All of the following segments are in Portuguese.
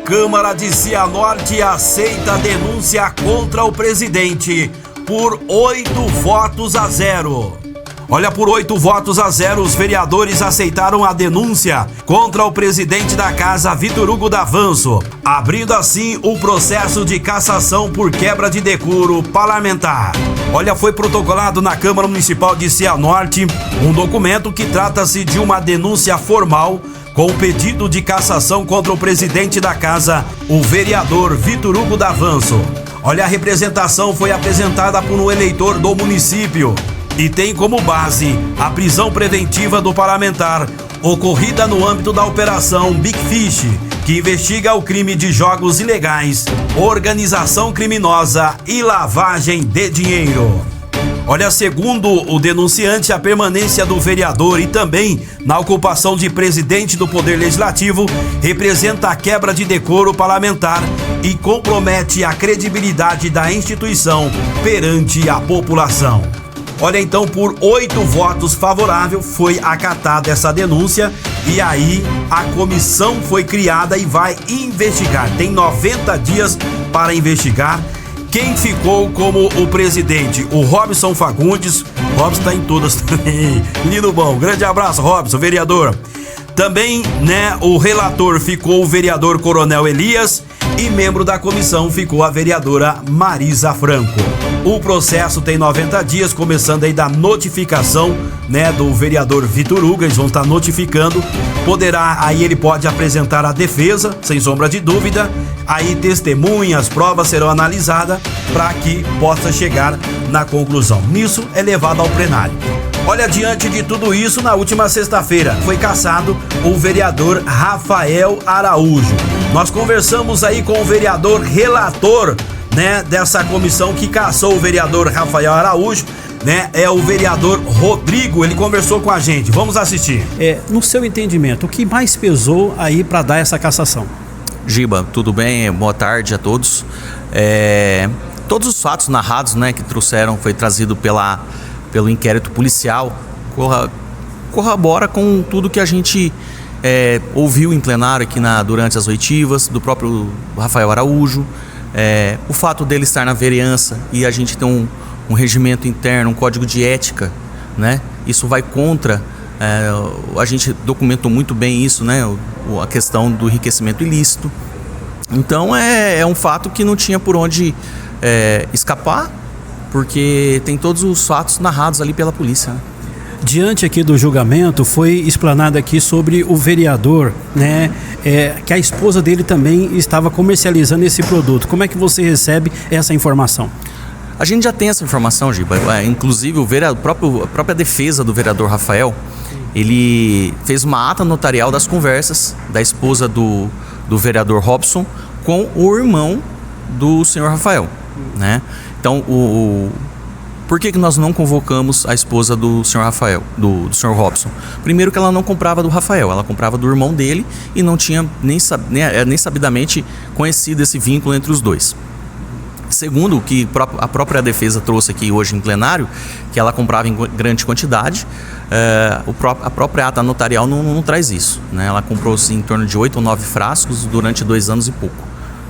Câmara de Cianorte aceita a denúncia contra o presidente por 8 votos a 0. Olha, por 8 votos a 0, os vereadores aceitaram a denúncia contra o presidente da casa, Vitor Hugo D'Avanço, abrindo assim o processo de cassação por quebra de decoro parlamentar. Olha, foi protocolado na Câmara Municipal de Cianorte um documento que trata-se de uma denúncia formal com pedido de cassação contra o presidente da casa, o vereador Vitor Hugo D'Avanço. Olha, a representação foi apresentada por um eleitor do município e tem como base a prisão preventiva do parlamentar ocorrida no âmbito da Operação Big Fish, que investiga o crime de jogos ilegais, organização criminosa e lavagem de dinheiro. Olha, segundo o denunciante, a permanência do vereador e também na ocupação de presidente do Poder Legislativo representa a quebra de decoro parlamentar e compromete a credibilidade da instituição perante a população. Olha, então, por 8 votos favoráveis foi acatada essa denúncia e aí a comissão foi criada e vai investigar. Tem 90 dias para investigar. Quem ficou como o presidente? O Robson Fagundes. Robson está em todas também. Menino bom, grande abraço, Robson, vereador. Também, o relator ficou o vereador Coronel Elias e membro da comissão ficou a vereadora Marisa Franco. O processo tem 90 dias, começando aí da notificação, do vereador Vitor Hugo. Eles vão estar notificando. Aí ele pode apresentar a defesa, sem sombra de dúvida. Aí testemunhas, provas serão analisadas para que possa chegar na conclusão. Nisso é levado ao plenário. Olha, diante de tudo isso, na última sexta-feira foi cassado o vereador Rafael Araújo. Nós conversamos aí com o vereador relator, dessa comissão que cassou o vereador Rafael Araújo, é o vereador Rodrigo. Ele conversou com a gente. Vamos assistir. No seu entendimento, o que mais pesou aí para dar essa cassação? Giba, tudo bem? Boa tarde a todos. Todos os fatos narrados, que trouxeram, foi trazido pelo inquérito policial, corrobora com tudo que a gente ouviu em plenário aqui durante as oitivas, do próprio Rafael Araújo, o fato dele estar na vereança e a gente ter um regimento interno, um código de ética, isso vai contra, a gente documentou muito bem isso, a questão do enriquecimento ilícito. Então é um fato que não tinha por onde escapar, porque tem todos os fatos narrados ali pela polícia. Diante aqui do julgamento, foi explanado aqui sobre o vereador, que a esposa dele também estava comercializando esse produto. Como é que você recebe essa informação? A gente já tem essa informação, Giba. Inclusive a própria defesa do vereador Rafael, ele fez uma ata notarial das conversas da esposa do vereador Robson com o irmão do senhor Rafael, Então, por que nós não convocamos a esposa do senhor Rafael, do senhor Robson? Primeiro que ela não comprava do Rafael, ela comprava do irmão dele e não tinha nem sabidamente conhecido esse vínculo entre os dois. Segundo, o que a própria defesa trouxe aqui hoje em plenário, que ela comprava em grande quantidade, a própria ata notarial não traz isso, Ela comprou em torno de 8 ou 9 frascos durante 2 anos e pouco.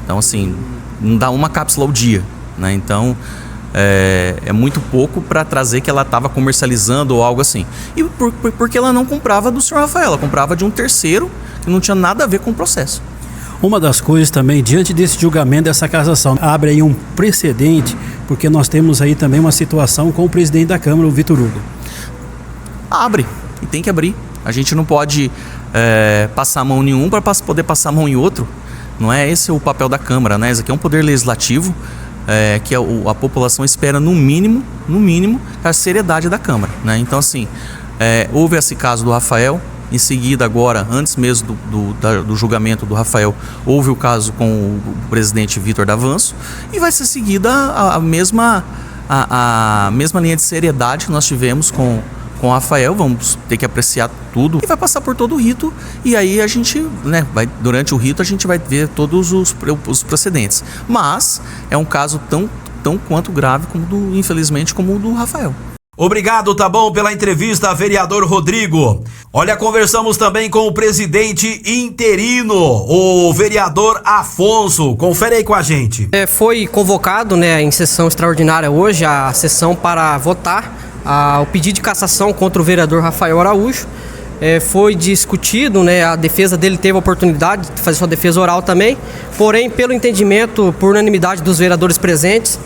Então, assim, não dá uma cápsula ao dia, Então, é muito pouco para trazer que ela estava comercializando ou algo assim. E porque ela não comprava do senhor Rafael, ela comprava de um terceiro que não tinha nada a ver com o processo. Uma das coisas também, diante desse julgamento, dessa cassação, abre aí um precedente, porque nós temos aí também uma situação com o presidente da Câmara, o Vitor Hugo. Abre, e tem que abrir. A gente não pode passar a mão em um para poder passar a mão em outro. Não é esse o papel da Câmara, Esse aqui é um poder legislativo que a população espera no mínimo, a seriedade da Câmara, Então, assim, houve esse caso do Rafael. Em seguida, agora, antes mesmo do julgamento do Rafael, houve o caso com o presidente Vitor D'Avanço e vai ser seguida a mesma linha de seriedade que nós tivemos com o Rafael. Vamos ter que apreciar tudo e vai passar por todo o rito, e aí a gente, durante o rito a gente vai ver todos os procedentes. Mas é um caso tão quanto grave, infelizmente, como o do Rafael. Obrigado, tá bom, pela entrevista, vereador Rodrigo. Olha, conversamos também com o presidente interino, o vereador Afonso. Confere aí com a gente. Foi convocado, né, em sessão extraordinária hoje, a sessão para votar o pedido de cassação contra o vereador Rafael Araújo. Foi discutido, né, a defesa dele teve a oportunidade de fazer sua defesa oral também, porém, pelo entendimento, por unanimidade dos vereadores presentes,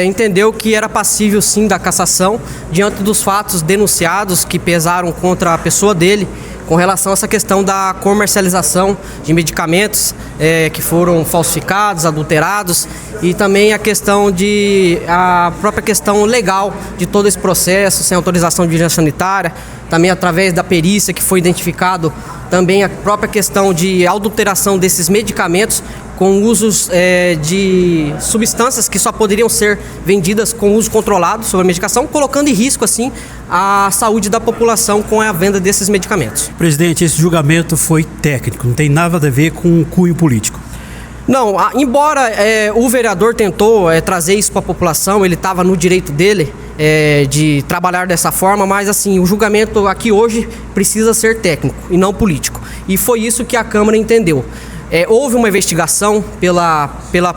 entendeu que era passível sim da cassação diante dos fatos denunciados que pesaram contra a pessoa dele com relação a essa questão da comercialização de medicamentos que foram falsificados, adulterados, e também a própria questão legal de todo esse processo, sem autorização de vigilância sanitária, também através da perícia que foi identificado também a própria questão de adulteração desses medicamentos com usos de substâncias que só poderiam ser vendidas com uso controlado sobre a medicação, colocando em risco assim a saúde da população com a venda desses medicamentos. Presidente, esse julgamento foi técnico, não tem nada a ver com cunho político. Não, embora o vereador tentou trazer isso para a população, ele estava no direito dele de trabalhar dessa forma, mas assim, o julgamento aqui hoje precisa ser técnico e não político. E foi isso que a Câmara entendeu. Houve uma investigação pela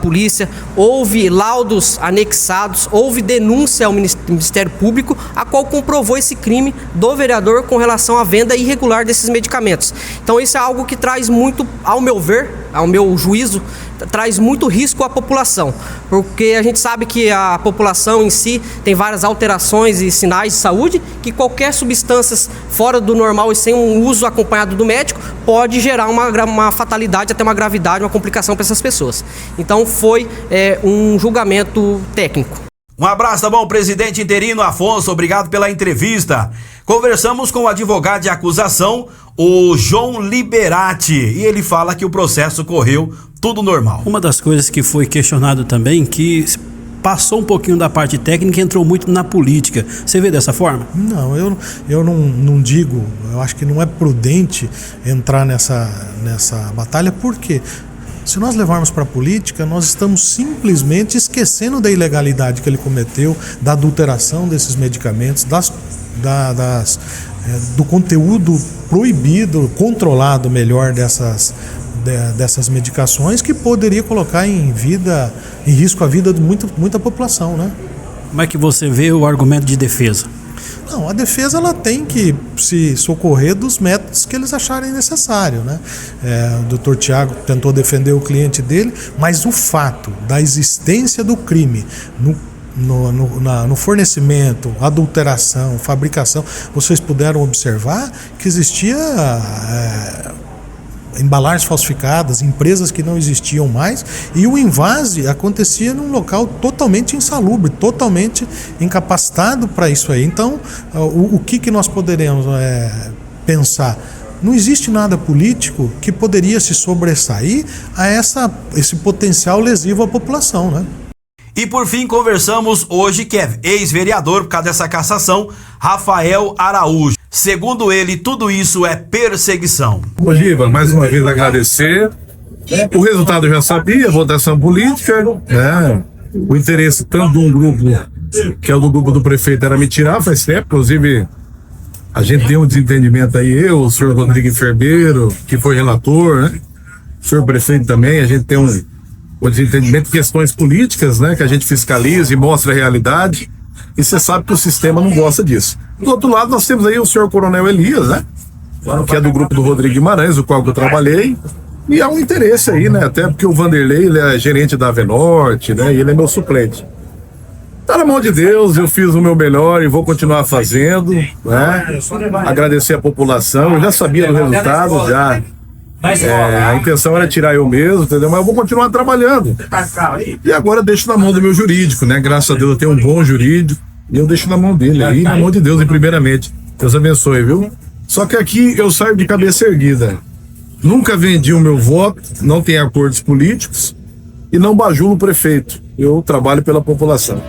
polícia, houve laudos anexados, houve denúncia ao Ministério Público, a qual comprovou esse crime do vereador com relação à venda irregular desses medicamentos. Então isso é algo que traz muito, ao meu ver, ao meu juízo, traz muito risco à população, porque a gente sabe que a população em si tem várias alterações e sinais de saúde, que qualquer substância fora do normal e sem um uso acompanhado do médico pode gerar uma fatalidade, até uma gravidade, uma complicação para essas pessoas. Então foi um julgamento técnico. Um abraço, tá bom, presidente interino Afonso, obrigado pela entrevista. Conversamos com o advogado de acusação, o João Liberati, e ele fala que o processo correu tudo normal. Uma das coisas que foi questionado também, que passou um pouquinho da parte técnica e entrou muito na política. Você vê dessa forma? Não, eu não digo, eu acho que não é prudente entrar nessa batalha, por quê? Se nós levarmos para a política, nós estamos simplesmente esquecendo da ilegalidade que ele cometeu, da adulteração desses medicamentos, do conteúdo proibido, controlado melhor dessas medicações, que poderia colocar em risco a vida de muita população, né? Como é que você vê o argumento de defesa? Não, a defesa ela tem que se socorrer dos métodos que eles acharem necessário, né? O Dr. Tiago tentou defender o cliente dele, mas o fato da existência do crime no fornecimento, adulteração, fabricação, vocês puderam observar que existia embalagens falsificadas, empresas que não existiam mais, e o invase acontecia num local totalmente insalubre, totalmente incapacitado para isso aí. Então, o que nós poderemos pensar? Não existe nada político que poderia se sobressair a esse potencial lesivo à população, né? E por fim, conversamos hoje, que é ex-vereador por causa dessa cassação, Rafael Araújo. Segundo ele, tudo isso é perseguição. Ô Giba, mais uma vez agradecer. O resultado eu já sabia, votação política, né? O interesse tanto de um grupo, que é o do grupo do prefeito, era me tirar faz tempo. Inclusive, a gente tem um desentendimento aí, o senhor Rodrigo Enfermeiro, que foi relator, né? O senhor prefeito também, a gente tem um desentendimento de questões políticas, né? Que a gente fiscaliza e mostra a realidade. E você sabe que o sistema não gosta disso. Do outro lado, nós temos aí o senhor Coronel Elias, né? Que é do grupo do Rodrigo Guimarães, o qual eu trabalhei. E há um interesse aí, né? Até porque o Vanderlei, ele é gerente da Avenorte, né? E ele é meu suplente. Tá na mão de Deus, eu fiz o meu melhor e vou continuar fazendo, né? Agradecer a população, eu já sabia do resultado, já. A intenção era tirar eu mesmo, entendeu? Mas eu vou continuar trabalhando. E agora deixo na mão do meu jurídico, né? Graças a Deus eu tenho um bom jurídico e eu deixo na mão dele aí, na mão de Deus, primeiramente. Deus abençoe, viu? Só que aqui eu saio de cabeça erguida. Nunca vendi o meu voto, não tenho acordos políticos e não bajulo o prefeito. Eu trabalho pela população.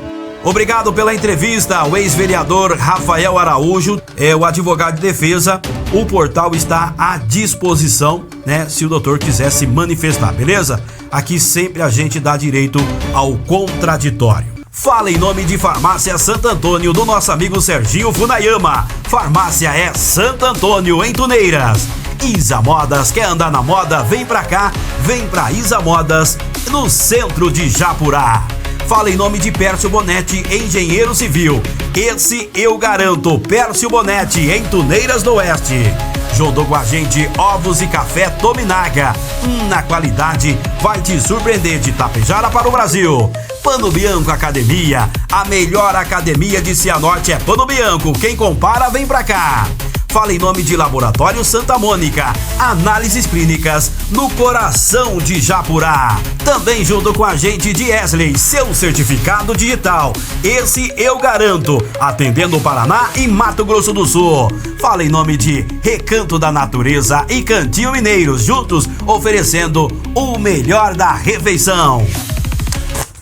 Obrigado pela entrevista ao ex-vereador Rafael Araújo, o advogado de defesa. O portal está à disposição, né? Se o doutor quiser se manifestar, beleza? Aqui sempre a gente dá direito ao contraditório. Fala em nome de Farmácia Santo Antônio, do nosso amigo Serginho Funayama. Farmácia é Santo Antônio, em Tuneiras. Isa Modas, quer andar na moda? Vem pra cá, vem pra Isa Modas, no centro de Japurá. Fala em nome de Pércio Bonetti, engenheiro civil. Esse eu garanto, Pércio Bonetti, em Tuneiras do Oeste. Juntou com a gente ovos e café Tominaga. Na qualidade vai te surpreender, de Tapejara para o Brasil. Pano Bianco Academia, a melhor academia de Cianorte é Pano Bianco. Quem compara, vem pra cá. Fala em nome de Laboratório Santa Mônica, análises clínicas no coração de Japurá. Também junto com a gente de Esley, seu certificado digital. Esse eu garanto, atendendo o Paraná e Mato Grosso do Sul. Fala em nome de Recanto da Natureza e Cantinho Mineiros, juntos oferecendo o melhor da refeição.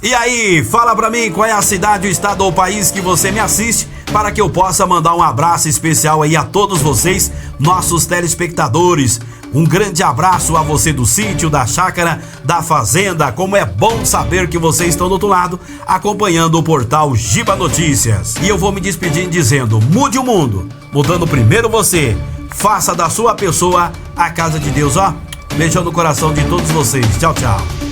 E aí, fala pra mim qual é a cidade, o estado ou o país que você me assiste, para que eu possa mandar um abraço especial aí a todos vocês, nossos telespectadores. Um grande abraço a você do sítio, da chácara, da fazenda. Como é bom saber que vocês estão do outro lado, acompanhando o portal Giba Notícias. E eu vou me despedindo dizendo, mude o mundo, mudando primeiro você. Faça da sua pessoa a casa de Deus, ó. Beijão no coração de todos vocês. Tchau, tchau.